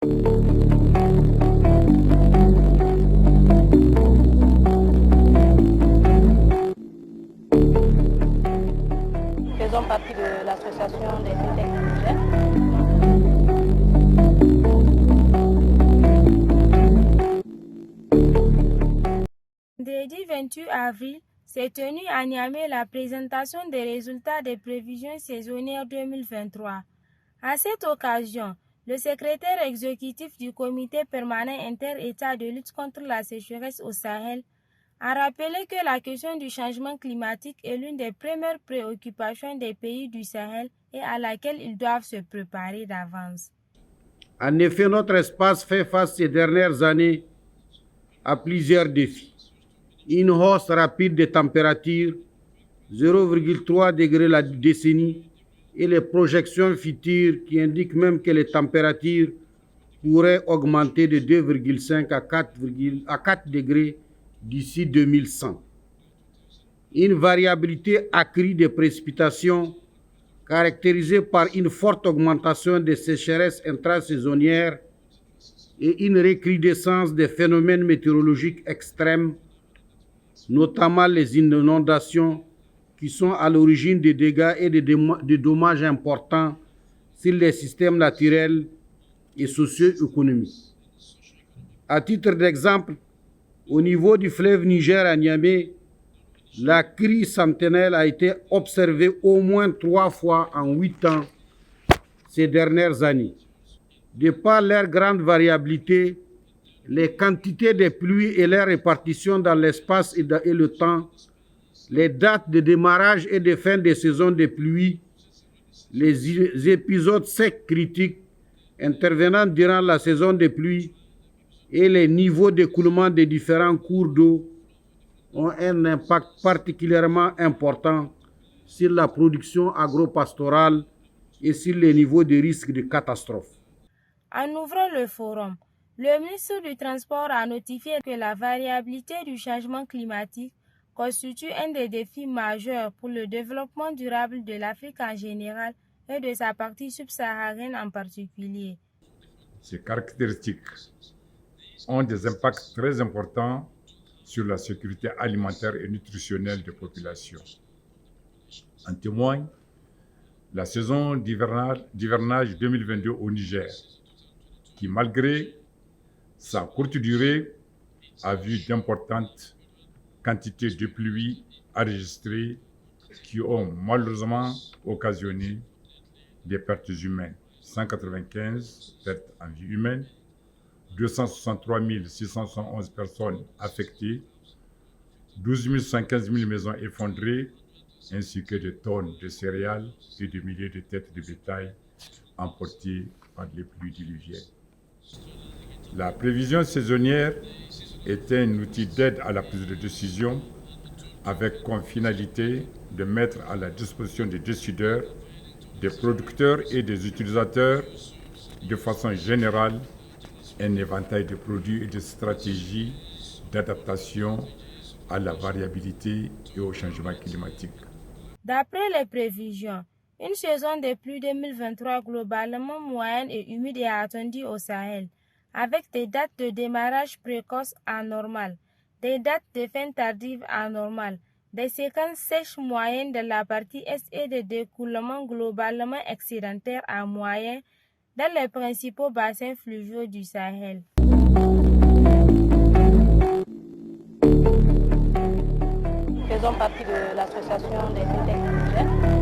Faisons partie de l'association des FinTech Vendredi 28 avril, s'est tenue à Niamey la présentation des résultats des prévisions saisonnières 2023. À cette occasion, le secrétaire exécutif du comité permanent inter-État de lutte contre la sécheresse au Sahel a rappelé que la question du changement climatique est l'une des premières préoccupations des pays du Sahel et à laquelle ils doivent se préparer d'avance. En effet, notre espace fait face ces dernières années à plusieurs défis. Une hausse rapide des températures, 0,3 degrés la décennie, et les projections futures qui indiquent même que les températures pourraient augmenter de 2,5 à 4 degrés d'ici 2100. Une variabilité accrue des précipitations caractérisée par une forte augmentation des sécheresses intrasaisonnières et une recrudescence des phénomènes météorologiques extrêmes, notamment les inondations qui sont à l'origine des dégâts et des dommages importants sur les systèmes naturels et socio-économiques. À titre d'exemple, au niveau du fleuve Niger à Niamey, la crue centenaire a été observée au moins 3 fois en 8 ans ces dernières années. De par leur grande variabilité, les quantités de pluie et leur répartition dans l'espace et le temps, les dates de démarrage et de fin de saison de pluie, les épisodes secs critiques intervenant durant la saison de pluie et les niveaux d'écoulement des différents cours d'eau ont un impact particulièrement important sur la production agro-pastorale et sur les niveaux de risque de catastrophe. En ouvrant le forum, le ministre du Transport a notifié que la variabilité du changement climatique constitue un des défis majeurs pour le développement durable de l'Afrique en général et de sa partie subsaharienne en particulier. Ces caractéristiques ont des impacts très importants sur la sécurité alimentaire et nutritionnelle des populations. En témoigne la saison d'hivernage 2022 au Niger, qui malgré sa courte durée a vu d'importantes quantités de pluie enregistrées qui ont malheureusement occasionné des pertes humaines. 195 pertes en vie humaine, 263 671 personnes affectées, 12 115 000 maisons effondrées, ainsi que des tonnes de céréales et des milliers de têtes de bétail emportées par les pluies diluviennes. La prévision saisonnière est un outil d'aide à la prise de décision avec comme finalité de mettre à la disposition des décideurs, des producteurs et des utilisateurs de façon générale un éventail de produits et de stratégies d'adaptation à la variabilité et au changement climatique. D'après les prévisions, une saison de pluie 2023 globalement moyenne et humide est attendue au Sahel, avec des dates de démarrage précoces anormales, des dates de fin tardive anormales, des séquences sèches moyennes de la partie est et des découlements globalement excédentaires à moyen dans les principaux bassins fluviaux du Sahel. Faisons partie de l'association des FinTech.